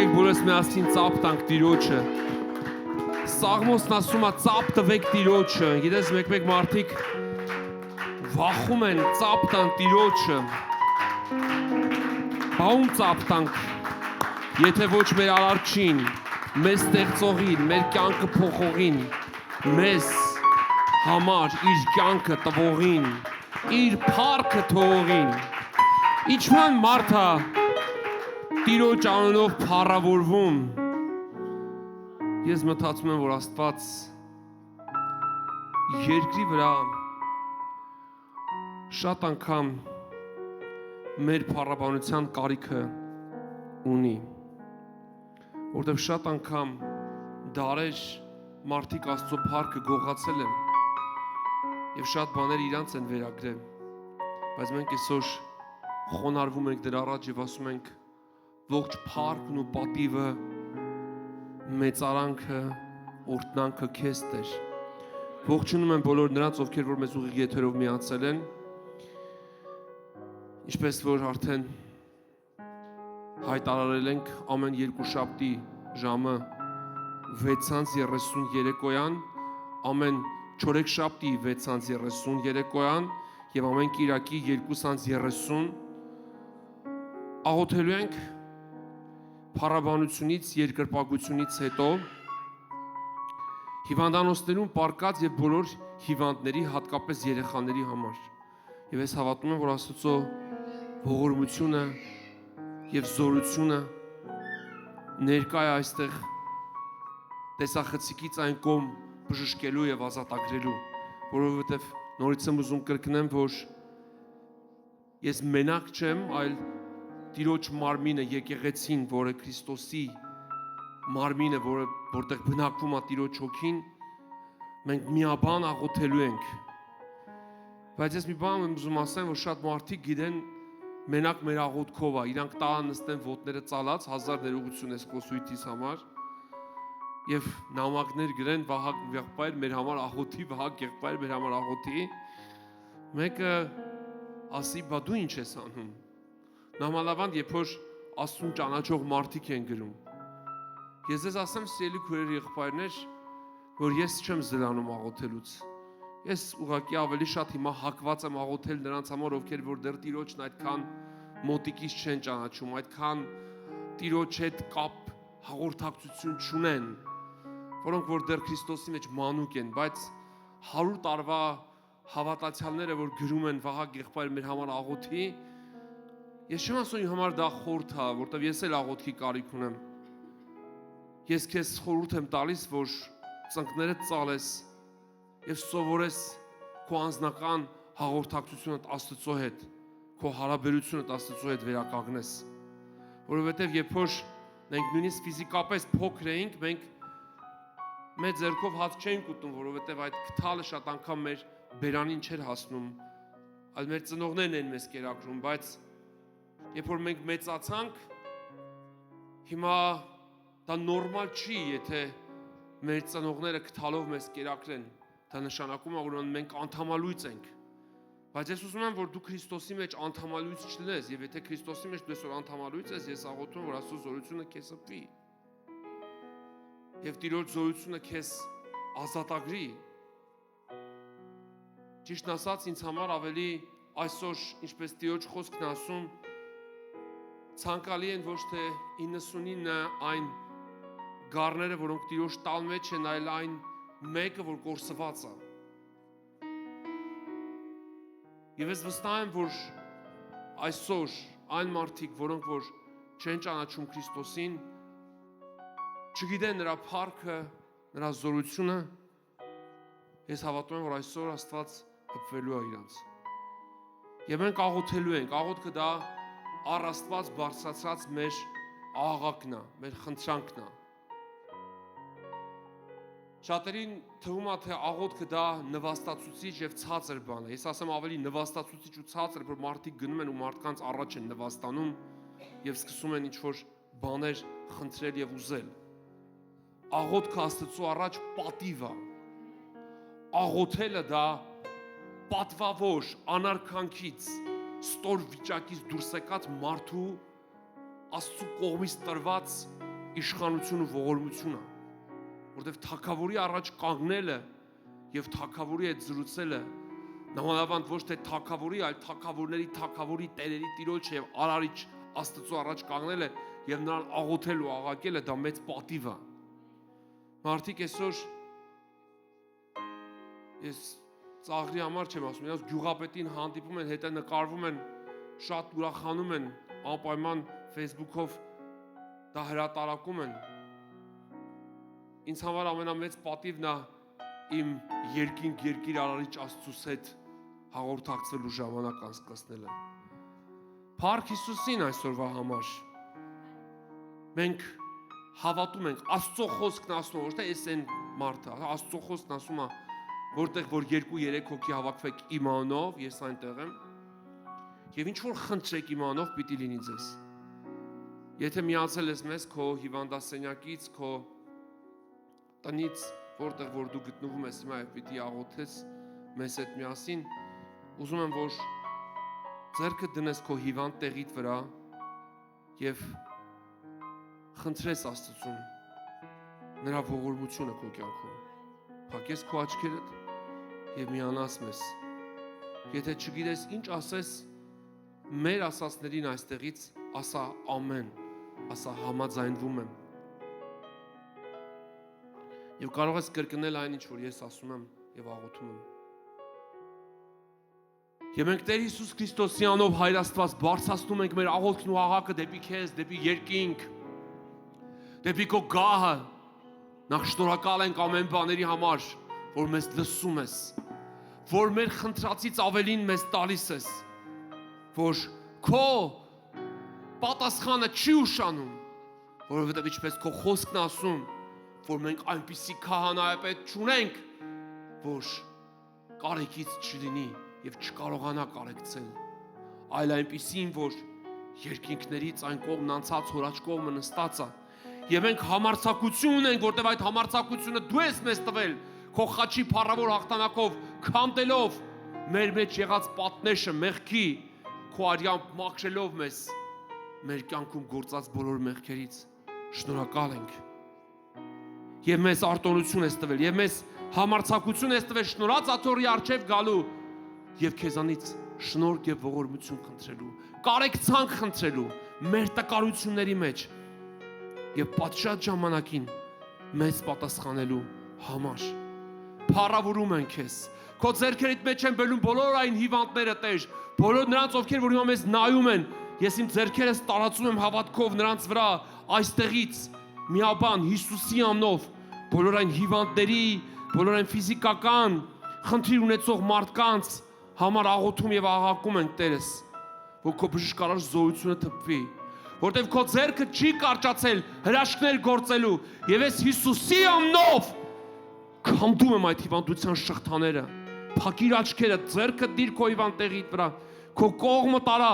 մենք բոլորս միասին ծափ տանք Տիրոջը։ Սաղմոսն ասում է ծափ տվեք Տիրոջը։ Գիտես մեկ-մեկ մարդիկ վախում են ծափ տան Տիրոջը։ Բաում ծափ տանք, եթե ոչ մեր արարչին, մեզ ստեղծողին, մեր կյանքը փոխողին, մեզ համար իր կյանքը տվողին, իր փառքը թողողին։ Ինչքան մարդ է Տիրոջ անունով փառավորվում։ Ես մտածում եմ, որ Աստված երկրի վրա շատ անգամ մեր փառաբանության կարիքը ունի, որտեղ շատ անգամ դարեր մարդիկ Աստծո փառքը գողացել են եւ շատ բաներ իրանց են վերագրել, բայց մենք այսօր խոնարհվում ենք դրա առաջ եւ ասում ենք ողջ փառքն ու պատիվը մեծարանքը օրհնանքը քեզ Տեր։ Ողջունում եմ բոլոր նրանց, ովքեր որ մեզ ուղիղ եթերով միացել են, ինչպես որ արդեն հայտարարել ենք ամեն երկուշաբթի ժամը 6:30 երեկոյան, ամեն չորեքշաբթի 6:30 երեկոյան եւ ամեն կիրակի 2:30 աղոթելու ենք փառաբանությունից, երկրպագությունից հետո հիվանդանոցներում պարկած եւ բոլոր հիվանդների, հատկապես երեխաների համար։ Եվ ես հավատում եմ, որ Աստծո ողորմությունը եւ զորությունը ներկա է այստեղ տեսախցիկից այն կողմ բժշկելու եւ ազատագրելու, որովհետեւ նորից եմ ուզում կրկնեմ, որ ես մենակ չեմ, այլ Տիրոջ մարմինը, եկեղեցին, որը Քրիստոսի մարմինը, որտեղ բնակվում է Տիրոջ հոգին, մենք միաբան աղոթելու ենք։ Բայց ես մի բան եմ ուզում ասեմ, որ շատ մարդիկ գիտեն մենակ մեր աղոթքով է, իրանք տանը նստեն ոտները ծալած, 1000 ներողություն ես կոսույթիս համար, եւ նամակներ գրեն Վահագ եղբայր մեր համար աղոթի, Վահագ եղբայր մեր համար աղոթի, մեկը ասի, բա դու ինչ ես անում։ Նամանավանդ երբ որ Աստծուն ճանաչող մարդիկ են գրում։ Ես ձեզ ասեմ, սիրելի քույրեր, եղբայրներ, որ ես չեմ զլանում աղոթելուց։ Ես ուղղակի ավելի շատ հիմա հակված եմ աղոթել նրանց համար, ովքեր որ դեռ Տիրոջն այդքան մոտիկից չեն ճանաչում, այդքան Տիրոջ հետ կապ հաղորդակցություն չունեն, որոնք որ դեռ Քրիստոսի մեջ մանուկ են, բայց 100 տարվա հավատացյալները, որ գրում են Վահագ եղբայր մեր համար աղոթի, ես չեմ ասում իմ համար դա խորհուրդ է, որտեղ ես էլ աղոթքի կարիք ունեմ։ Ես քեզ խորհուրդ եմ տալիս, որ ծնկներդ ծալես եւ սովորես քո անձնական հաղորդակցությունը Աստծո հետ, քո հարաբերությունը Աստծո հետ վերականգնես։ Որովհետեւ երբ որ մենք նույնիսկ ֆիզիկապես փոքր էինք, մենք մեր ձեռքով հաց չէինք ուտում, որովհետեւ այդ քթալը շատ անգամ մեր բերանին չէր հասնում, այլ մեր ծնողներն են մեզ կերակրում, բայց երբ որ մենք մեծացանք, հիմա դա նորմալ չի, եթե մեր ծնողները քթալով մեզ կերակրեն, դա նշանակում է, որ մենք անդամալույց ենք, բայց ես ուզում եմ, որ դու Քրիստոսի մեջ անդամալույց չլինես, եւ եթե Քրիստոսի մեջ դու այսօր անդամալույց ես, ես աղոթում եմ, որ Աստծո զորությունը քեզ սփռի, եւ Տիրոջ զորությունը քեզ ազատագրի։ Ճիշտն ասած, ինձ համար ավելի այսօր, ինչպես Տիրոջ խոսքն ասում, ցանկալի են ոչ թե 99 այն գառները, որոնք Տիրոջ տան մեջ են, այլ այն մեկը, որ կորսված է։ Եվ ես վստահ եմ, որ այսօր այն մարդիկ, որոնք որ չեն ճանաչում Քրիստոսին, չգիտեն նրա փառքը, նրա զորությունը, ես հավատում եմ, որ այսօր Աստված հպվելու է իրանց։ Եվ մենք աղոթելու ենք, աղոթքը դա առ Աստված բարձրացած մեր աղաղակն է, մեր խնդրանքն է։ Շատերին թվում է, թե աղոթքը դա նվաստացուցիչ եւ ցածր բան է։ Ես ասեմ ավելի նվաստացուցիչ ու ցածր, որ մարդիկ գնում են ու մարդկանց առաջ են նվաստանում եւ սկսում են ինչ-որ բաներ խնդրել եւ ուզել։ Աղոթքը Աստծո առաջ պատիվ է։ Աղոթելը դա պատվավոր, անարքանքից, ստոր վիճակից դուրս եկած մարդու Աստծո կողմից տրված իշխանություն ու ողորմություն է, որտեղ թագավորի առաջ կանգնելը եւ թագավորի հետ զրուցելը նամանավանդ ոչ թե թագավորի, այլ թագավորների թագավորի տերերի տիրոջ եւ արարիչ Աստծո առաջ կանգնելը եւ նրան աղոթել ու աղակելը դա մեծ պատիվ է։ Մարդիկ այսօր ես ծաղրի համար չեմ ասում, իրաց գյուղապետին հանդիպում են, հետը նկարվում են, շատ ուրախանում են, անպայման Facebook-ով դա հրատարակում են։ Ինձ համար ամենամեծ պատիվն է իմ երկիր արարիչ Աստծուց հետ հաղորդակցվելու ժամանակ անցկացնելը։ Փառք Հիսուսին այսօրվա համար։ Մենք հավատում ենք Աստծո խոսքն ասում, ոչ թե էս են մարդը, Աստծո խոսքն ասում է, որտեղ որ 2-3 հոգի հավաքվեք իմ անունով, ես այնտեղ եմ։ Եվ ինչ որ խնդրեք իմ անունով, պիտի լինի ձեզ։ Եթե միացել ես մեզ քո հիվանդասենյակից, քո տնից, որտեղ որ դու գտնվում ես հիմա եւ պիտի աղոթես մեզ հետ միասին, ուզում եմ որ ձեռքը դնես քո հիվանդ տեղիդ վրա եւ խնդրես Աստծուն նրա ողորմությունը քո կյանքում։ Փակես քո աչքերդ եւ միանաս մեզ։ Եթե չգիտես ինչ ասես, մեր ասածներին այստեղից ասա ամեն, ասա համաձայնվում եմ։ Եվ կարող ես կրկնել այն ինչ որ ես ասում եմ եւ աղոթում եմ։ Եվ մենք Տեր Հիսուս Քրիստոսի անով Հայր Աստված բարձրացնում ենք մեր աղոթքն ու աղակը դեպի քեզ, դեպի երկինք, դեպի քո գահը։ Նախ շնորհակալ ենք ամեն բաների համար, որ մեզ լսում ես, որ մեր խնդրածից ավելին մեզ տալիս ես, որ քո պատասխանը չի ուշանում, որովհետև ինչպես քո խոսքն ասում, որ մենք այնպիսի քահանայապետ չունենք, որ կարեկից չլինի եւ չկարողանա կարեկցել, այլ այնպիսին, որ երկինքներից այն կողմն անցած հորաչ կողմը նստած է, եւ մենք համարձակություն ունենք, որտեւ այդ համարձակությունը դու ես մեզ տվել, քո խաչի փառավոր հաղթանակով, քանդելով մեր մեջ եղած պատնեշը, մեղքի, քո արյամբ մաքրելով մեզ, մեր կյանքում գործած բոլոր մեղքերից, շնորհակալ ենք։ Եվ մեզ արտոնություն ես տվել, եւ մեզ համարձակություն ես տվել շնորհած աթոռի առջև գալու եւ քեզանից շնորհք եւ ողորմություն խնդրելու, կարեկցանք խնդրելու մեր տկարությունների մեջ եւ պատշաճ ժամանակին մեզ պատասխանելու համար։ Փառավորում ենք քեզ։ Քո ձեռքերիդ մեջ են բերում բոլոր այն հիվանդները, Տեր, բոլոր նրանց, ովքեր որ հիմա մեզ նայում են, ես իմ ձեռքերս տարածում եմ հավատքով նրանց վրա, այստեղից միաբան Հիսուսի անունով, բոլոր այն հիվանդների, բոլոր այն ֆիզիկական խնդիր ունեցող մարդկանց համար աղոթում եւ աղակում ենք Տերս, որ քո բժշկարար զորությունը թփվի, որտեվ քո ձեռքը չի կարճացել հրաշքներ գործելու, եւ ես Հիսուսի անունով քանդում եմ այդ հիվանդության շղթաները, փակիր աչքերը, ձեռքը դիր քո հիվանդ տեղի վրա, քո կողմը տարա,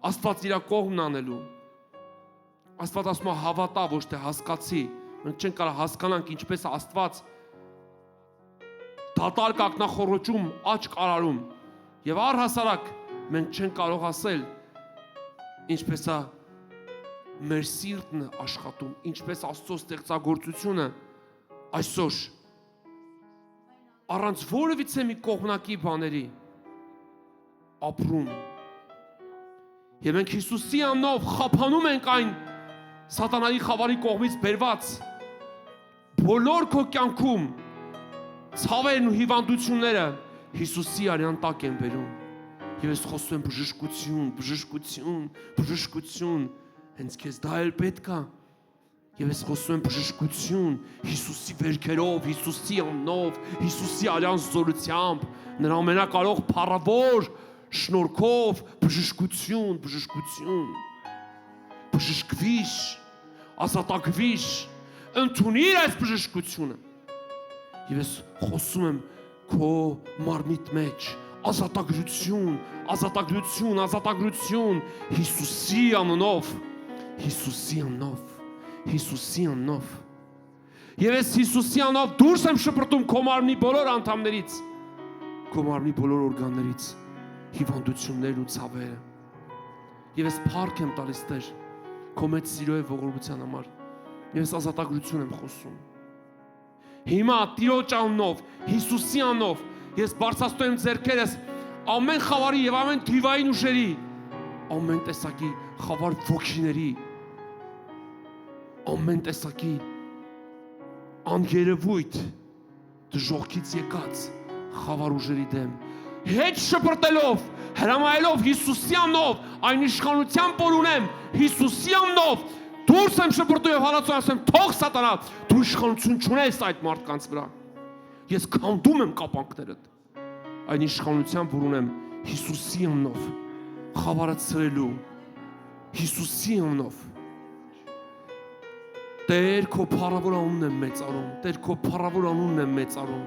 Աստված իր կողմն անելու։ Աստված ասում է հավատա, ոչ թե հասկացի, մենք չենք կարող հասկանանք ինչպես Աստված դատարկ ակնախորոջում աչք արարում եւ առհասարակ մենք չենք կարող ասել ինչպես է մեր սիրտն աշխատում, ինչպես Աստծո ստեղծագործությունը այսօր առանց որևիցե մի կողմնակի բաների ապրում։ Եվ մենք Հիսուսի անունով խափանում ենք այն սատանայի խավարի կողմից բերված բոլոր քո կյանքում ցավերն ու հիվանդությունները Հիսուսի արյան տակ են բերում։ Եվ ես խոսում եմ բժշկություն, բժշկություն, բժշկություն, հենց քեզ դա էլ պետք է։ Եվ ես խոսում եմ բժշկություն Հիսուսի վերքերով, Հիսուսի անունով, Հիսուսի արյան զորությամբ, նրա ամենակարող փառավոր շնորհքով բժշկություն, բժշկություն, բժշկվիր, ազատագրվիր, ընդունիր այս բժշկությունը։ Եվ ես խոսում եմ քո մարմնիդ մեջ ազատագրություն, ազատագրություն, ազատագրություն Հիսուսի անունով, Հիսուսի անունով, Հիսուսի անունով։ Եվ ես Հիսուսի անունով դուրս եմ շպրտում քո մարմնի բոլոր անդամներից, քո մարմնի բոլոր օրգաններից հիվանդություններն ու ցավերը։ Եվ ես փառք եմ տալիս Տեր քո մեծ սիրո եւ ողորմության համար։ Ես ազատագրություն եմ խոսում։ Հիմա Տիրոջ անունով, Հիսուսի անունով ես բարձրացնում եմ ձեռքերս ամեն խավարի եւ ամեն թիվային ուժերի, ամեն տեսակի խավար ոգիների, ամեն տեսակի անգերևույթ դժոխքից եկած խավար ուժերի դեմ հետ շպրտելով, հրամայելով Հիսուսի անունով, այն իշխանությամբ որ ունեմ, Հիսուսի անունով դուրս եմ շպրտում եւ հալածում ասեմ, թող սատանա, դու իշխանություն չունես այդ մարդկանց վրա։ Ես քանդում եմ կապանքներդ, այն իշխանությամբ որ ունեմ Հիսուսի անունով, խավարը ցրելու, Հիսուսի անունով։ Տեր քո փառավոր անունն եմ մեծարում, Տեր քո փառավոր անունն եմ մեծարում։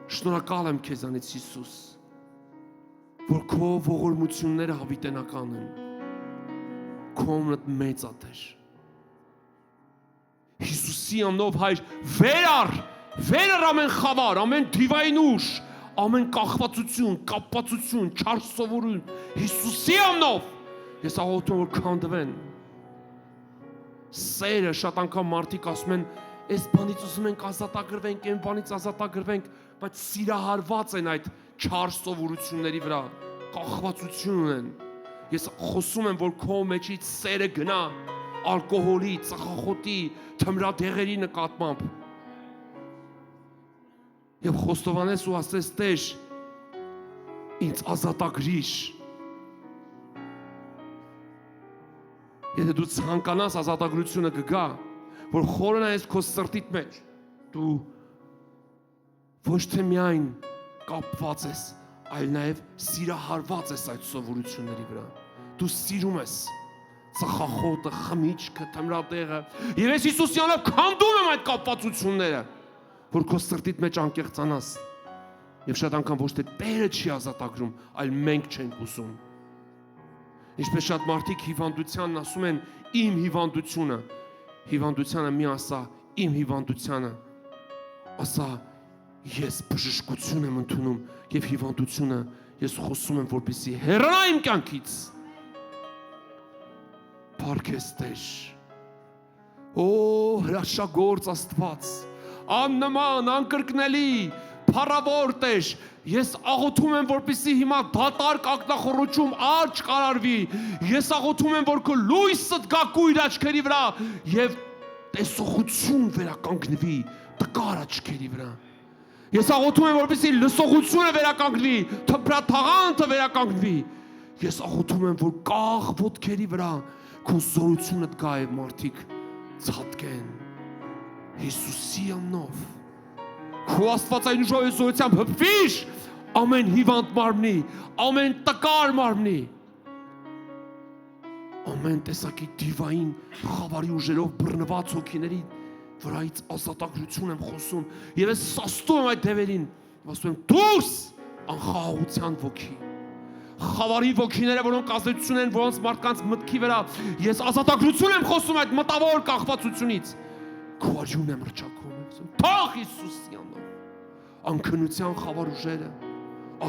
Շնորհակալ եմ քեզանից Հիսուս, որ քո ողորմությունները հավիտենական են, քո անունդ մեծ է Տեր։ Հիսուսի անունով Հայր, վեր առ ամեն խավար, ամեն դիվային ուժ, ամեն կախվածություն, կապվածություն, չար սովորություն, Հիսուսի անունով ես աղոթում որ քանդվեն։ Սերը շատ անգամ մարդիկ ասում են, այս բանից ուզում ենք ազատագրվենք, այն բանից ազատագրվենք, բայց սիրահարված են այդ չար սովորությունների վրա, կախվածություն ունեն։ Ես խոսում եմ, որ քո մեջից սերը գնա ալկոհոլի, ծխախոտի, թմրադեղերի նկատմամբ։ Եվ խոստովանես ու ասես Տեր, ինձ ազատագրիր։ Եթե դու ցանկանաս ազատագրությունը կգա, որ խորն այս քո սրտիդ մեջ, դու ոչ թե միայն կապված ես, այլ նաև սիրահարված ես այդ սովորությունների վրա։ Դու սիրում ես ծխախոտը, խմիչքը, թմրադեղը, եւ ես Հիսուսի անունով քանդում եմ այդ կապվածությունները, որ քո սրտիդ մեջ անկեղծանաս։ Եվ շատ անգամ ոչ թե Տերը չի ազատագրում, այլ մենք չենք ուզում։ Ինչպես շատ մարդիկ հիվանդությանն ասում են իմ հիվանդությունը, հիվանդությանը մի ասա իմ հիվանդությանը, ասա ես բժշկություն եմ ընդունում եւ հիվանդությունը ես խոսում եմ որպեսզի հեռանա իմ կյանքից։ Փառքես Տեր։ Օ հրաշագործ Աստված, աննման, անկրկնելի, փառավոր Տեր, ես աղոթում եմ որպեսզի հիմա դատարկ ակնախոռոչում աճ կարարվի, ես աղոթում եմ որ քո լույսը գա կույր աչքերի վրա եւ տեսողություն վերականգնվի տկար աչքերի վրա։ Ես աղոթում եմ որպեսզի լսողությունը վերականգնվի, թփրաթաղանթը վերականգնվի։ Ես աղոթում եմ որ կաղ ոտքերի վրա քո զորությունը գա եւ մարդիկ ցածկեն Հիսուսի անունով։ Քո Աստվածային ուժով եւ զորությամբ հպվիր ամեն հիվանդ մարմնի, ամեն տկար մարմնի, ամեն տեսակի դիվային խավարի ուժերով բռնված հոգիների վրայից ազատագրություն եմ խոսում եւ ես սաստում եմ այդ դևերին, ասում եմ դուրս անխաղաղության ոգի, խավարի ոգիները, որոնք ազդեցություն են որոնց մարդկանց մտքի վրա, ես ազատագրություն եմ խոսում այդ մտավոր կախվածությունից, քո արյուն եմ ռճակում, թող Հիսուսի անունով, անքնության խավար ուժերը,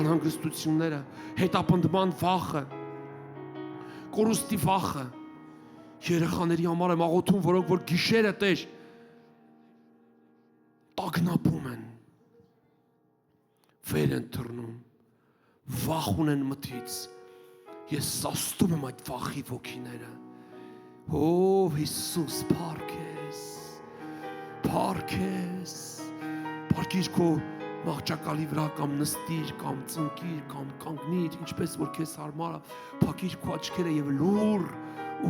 անհանգստությունները, հետապնդման վախը, կորուստի վախը, երեխաների համար եմ աղոթում, որոնք որ գիշերը Տեր տագնապում են, վեր են թռնում, վախ ունեն մտից, ես սաստում եմ այդ վախի ոգիները, ով Հիսուս փառքես, փառքես, փառքիր քո մաղճակալի վրա կամ նստիր, կամ ծնկիր, կամ կանգնիր, ինչպես որ քեզ հարմար է, փակիր քո աչքերը եւ լուր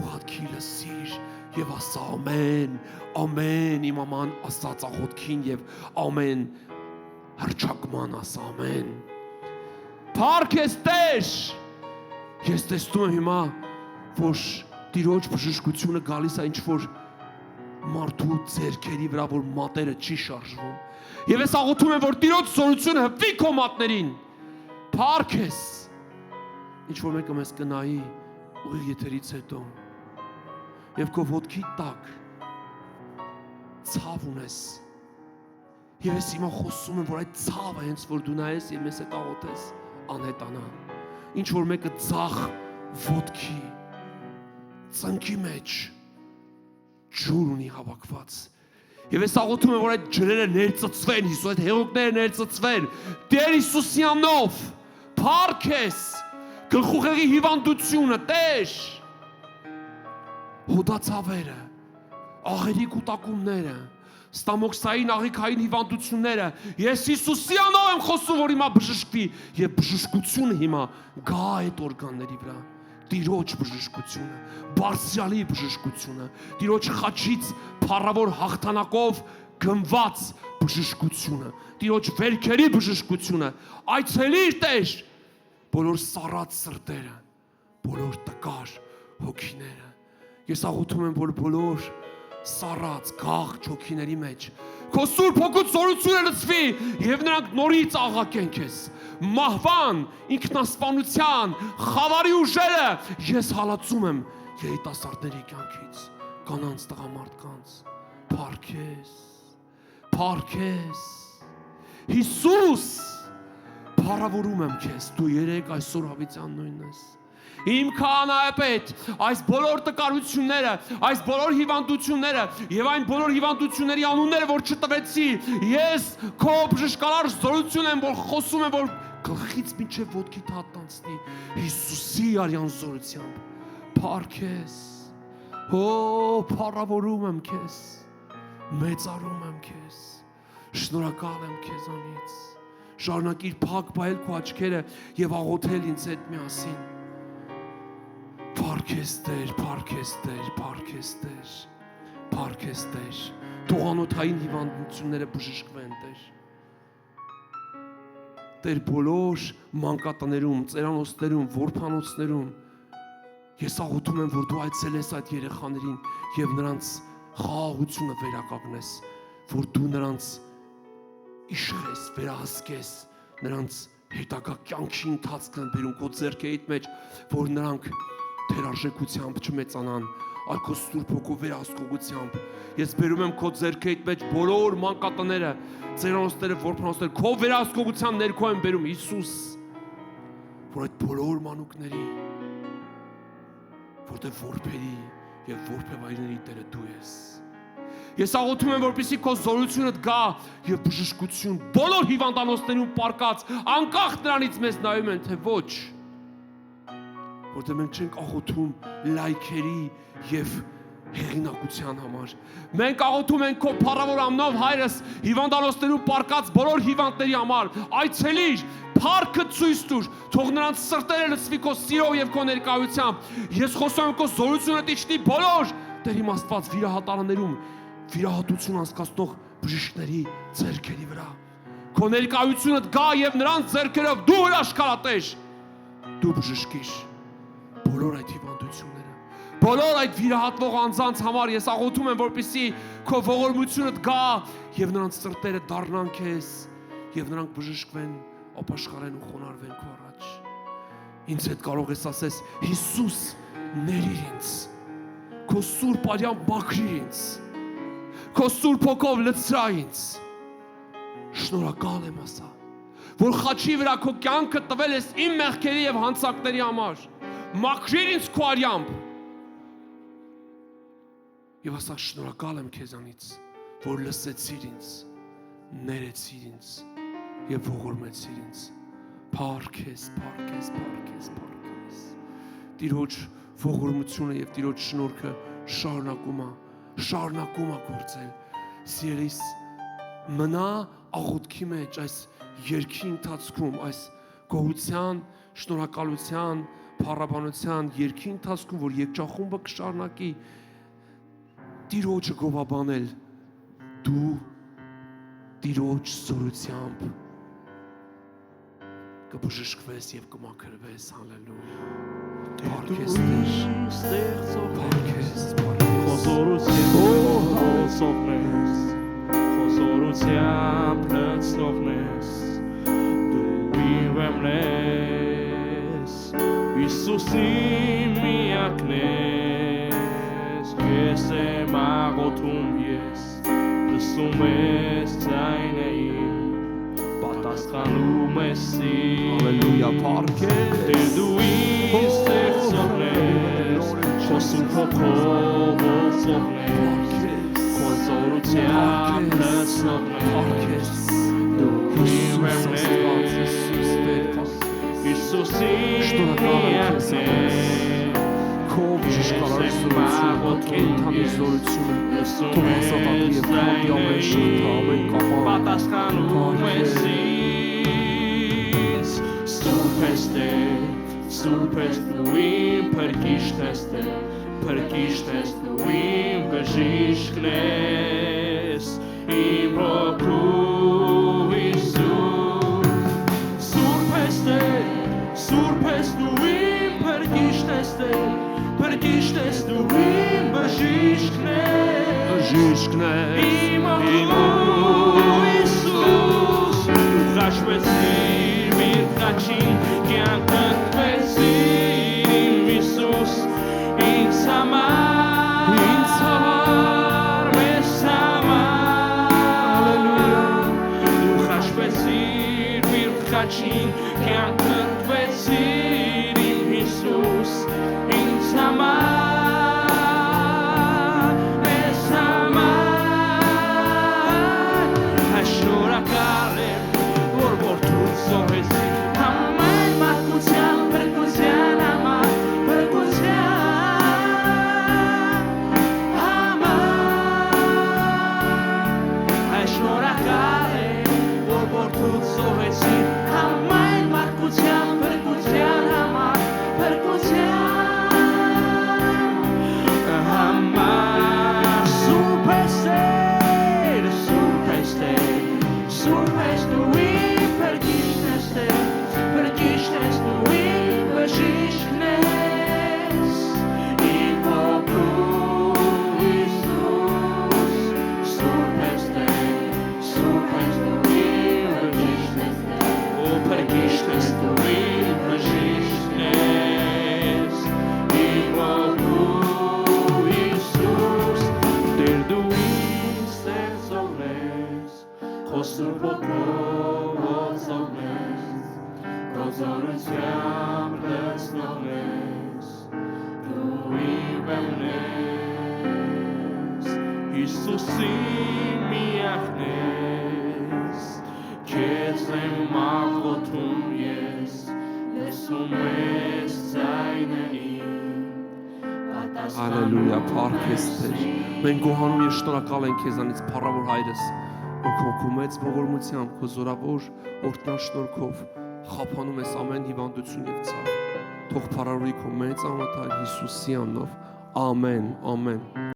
ուղղակի լսիր եւ ասա ամեն, ամեն իմ աման ասած աղոթքին եւ ամեն հռչակման ասա ամեն։ Փառքես Տեր։ Ես տեսնում եմ հիմա, որ Տիրոջ բժշկությունը գալիս է ինչ որ մարդու ձեռքերի վրա, որ մատերը չի շարժվում։ Եվ ես աղոթում եմ, որ Տիրոջ զորությունը հպվի քո մատներին։ Փառքես։ Ինչ որ մեկը մեզ կնայի ուղիղ եթերից հետո։ Եվ քո ոտքի տակ ցավ ունես։ Եվ ես հիմա խոսում եմ, որ այդ ցավը հենց որ դու նայես եւ մեզ հետ աղոթես, անհետանա։ Ինչ որ մեկը ձախ ոտքի ծնկի մեջ ջուր ունի հավաքված։ Եվ ես աղոթում եմ, որ այդ ջրերը ներծծվեն, Հիսուս, այդ հեղուկները ներծծվեն, Տեր Հիսուսի անունով, փառք ես, գլխուղեղի հիվանդությունը, Տեր, հոդացավերը, աղերի կուտակումները, ստամոքսային աղիքային հիվանդությունները, ես Հիսուսի անունով եմ խոսում, որ հիմա բժշկվի, եւ բժշկությունը հիմա գա այդ օրգանների վրա, Տիրոջ բժշկությունը, Բարձրյալի բժշկությունը, Տիրոջ խաչից փառավոր հաղթանակով գնված բժշկությունը, Տիրոջ վերքերի բժշկությունը, այցելիր Տեր, բոլոր սառած սրտերը, բոլոր տկար հոգիները։ Ես աղոթում եմ, որ բոլոր սառած գաղ հոգիների մեջ քո Սուրբ Հոգուց զորությունը լցվի եւ նրանք նորից աղակեն քեզ։ Մահվան, ինքնասպանության, խավարի ուժերը ես հալածում եմ երիտասարդների կյանքից, կանանց, տղամարդկանց։ Փառք ես, փառք ես։ Հիսուս, փառավորում եմ քեզ, դու երեք այսօր հավիտյան նույնն ես։ Իմ քահանայապետ, այս բոլոր տկարությունները, այս բոլոր հիվանդությունները եւ այն բոլոր հիվանդությունների անունները, որ չտվեցի, ես քո բժշկարար զորություն եմ, որ խոսում եմ, որ գլխից մինչև ոտքի հատանցնի Հիսուսի արյան զորությամբ։ Փառք ես։ Օ, փառավորում եմ քեզ, մեծարում եմ քեզ, շնորհակալ եմ քեզանից։ Շարունակիր փակ բայել քո աչքերը եւ աղոթել ինձ հետ միասին։ Փառք ես Տեր, փառք ես Տեր, փառք ես Տեր, փառք ես Տեր։ Թող անոթային հիվանդությունները բժշկվեն, Տեր։ Տեր, բոլոր մանկատներում, ծերանոցներում, որբանոցներում ես աղոթում եմ, որ դու այցելես այդ երեխաներին եւ նրանց խաղաղությունը վերականգնես, որ դու նրանց իշխես, վերահսկես, նրանց հետագա կյանքի ընթացքն բերում քո ձեռքերիդ մեջ, որ նրանք թերարժեքությամբ չմեծանան, այլ քո Սուրբ Հոգու վերահսկողությամբ։ Ես բերում եմ քո ձեռքերիդ մեջ բոլոր մանկատները, ծերանոցները, որբանոցները, քո վերահսկողության ներքո եմ բերում, Հիսուս, որ այդ բոլոր մանուկների, որտեղ որբերի եւ որբևայրների Տերը դու ես։ Ես աղոթում եմ, որպեսզի քո զորությունդ գա եւ բժշկություն բոլոր հիվանդանոցներում պարկած, անկախ նրանից մեզ նայում են, թե ոչ, որտեղ մենք չենք աղոթում լայքերի եւ հեղինակության համար։ Մենք աղոթում ենք քո փառավոր անունով, Հայրս, հիվանդանոցներում պարկած բոլոր հիվանդների համար, այցելիր, փառքը ցույց տուր, թող նրանց սրտերը լցվի քո սիրով եւ քո ներկայությամբ։ Ես խոսում եմ քո զորությունը իջնի բոլոր Տեր իմ Աստված վիրահատարներում, վիրահատություն անցկացնող բժիշկների ձեռքերի վրա։ Քո ներկայությունդ գա եւ նրանց ձեռքերով դու հրաշքարատես, դու բժշկիր բոլոր այդ հիվանդությունները, բոլոր այդ վիրահատվող անձանց համար ես աղոթում եմ, որպեսզի քո ողորմությունդ գա եւ նրանց սրտերը դառնան քեզ եւ նրանք բժշկվեն, ապաշխարեն ու խոնարհվեն քո առաջ։ Ինձ հետ կարող ես ասես, Հիսուս, ներիր ինձ, քո Սուրբ արյամբ մաքրիր ինձ, քո Սուրբ Հոգով լցրա ինձ։ Շնորհակալ եմ ասա, որ խաչի վրա քո կյանքը տվել ես իմ մեղքերի եւ հանցանքների համար։ Մաքրիր ինձ քո արյամբ։ Եվ ասա շնորհակալ եմ քեզանից, որ լսեցիր ինձ, ներեցիր ինձ եւ ողորմեցիր ինձ։ Փառք ես, փառք ես, փառք ես, փառք ես։ Տիրոջ ողորմությունը եւ Տիրոջ շնորհքը շարունակում է գործել։ Սիրելիս, մնա աղոթքի մեջ այս երգի ընթացքում, այս գոհության, շնորհակալության, փառաբանության երգի ընթացքում, որ երգչախումբը կշարունակի Տիրոջը գովաբանել, դու Տիրոջ զորությամբ կբժշկվես եւ կմաքրվես, հալելույա։ Փառք ես Տեր, փառք ես, քո զորությամբ լցնողնես, դու իմ ես, Հիսուսի միակն ես, ես եմ աղոթում ես, լսում ես ձայնը իմ, պատասխանում ես իմ, հալելույա, փառք ես, Տեր դու ինձ ստեղծողն ես, քո Սուրբ Հոգով ողողն ես, մարգության լցնողներ դու իմ Հիսուսի Քո ճշգարարությունը, քո զորությունը, քո հասարակի եւ քո ամեն շղթա, ամեն կապան պատասխանում ես ինձ Սուրբ ես դու իմ փրկիչն ես դու իմ բժիշկն ես իմ հոգու Հիսուս Սուրբ ես դու իմ փրկիչն ես դու իմ բժիշկն ես իմ հոգու Հիսուս դու խաչվեցիր մեր խաչին կյանք ընկվեցիր իմ Հիսուս ինձ համար մեզ համար դու խաչվեցիր մեր խաչին կյանք ընկվեցիր իմ Հիսուս ինձ համար մեզ համար շնորհակալ եմ որ որդուդ զոհեցիր ամեն մարդկության փրկության համար շնորհակալ եմ որ որդուդ զոհեցիր ամեն մարդկության փրկության համար Սուրբ ես դու իմ փրկիչն ես դու իմ բժիշկն ես իմ հոգու Հիսուս Սուրբ ես դու իմ փրկիչն ես դու իմ բժիշկն ես իմ հոգու Հիսուս Տեր դու ինձ ստեղծող ես Քո սուրբ հոգով ոցով ես Քո զորությամբ լցնող ես Դու իմ բեմն ես Հիսուսի միակն ես Քեզ եմ աղոթում ես Լսում ես ձայնը իմ Հալելույա, փառք ես Տեր։ Մենք գոհանում եւ շնորհակալ ենք քեզանից փառավոր Հայրս, որ քո մեծ ողորմությամբ, քո զորավոր օրհնաշնորհքով խափանում ես ամեն հիվանդություն եւ ցավ։ Թող փառավորի քո մեծ անվան Հիսուսի անունով։ Ամեն, ամեն։